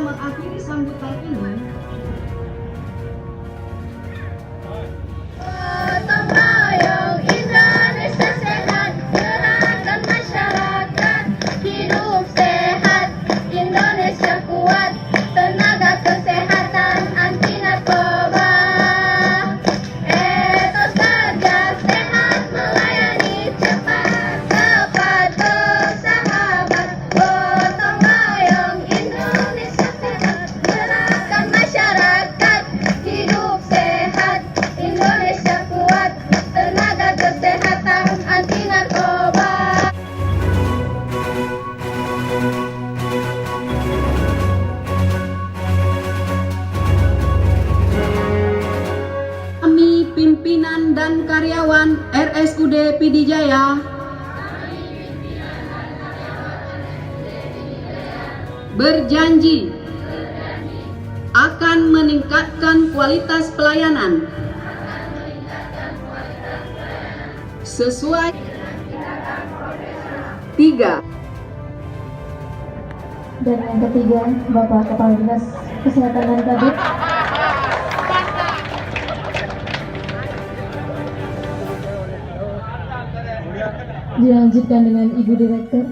mengakhiri sambutan ini, gotong royong Indonesia sehat, gerakan masyarakat hidup sehat, Indonesia kuat, tenaga kesehatan anti narkoba, etos kerja sehat melayani cepat, tepat bersahabat, gotong royong Indonesia sehat, gerakan masyarakat hidup sehat, Indonesia kuat, tenaga kesehatan anti narkoba. kami pimpinan dan karyawan RSUD Pidijaya berjanji akan meningkatkan kualitas pelayanan sesuai 3. Dan yang ketiga, Bapak Kepala Dinas Kesehatan dan Kabit. Dilanjutkan dengan Ibu Direktur.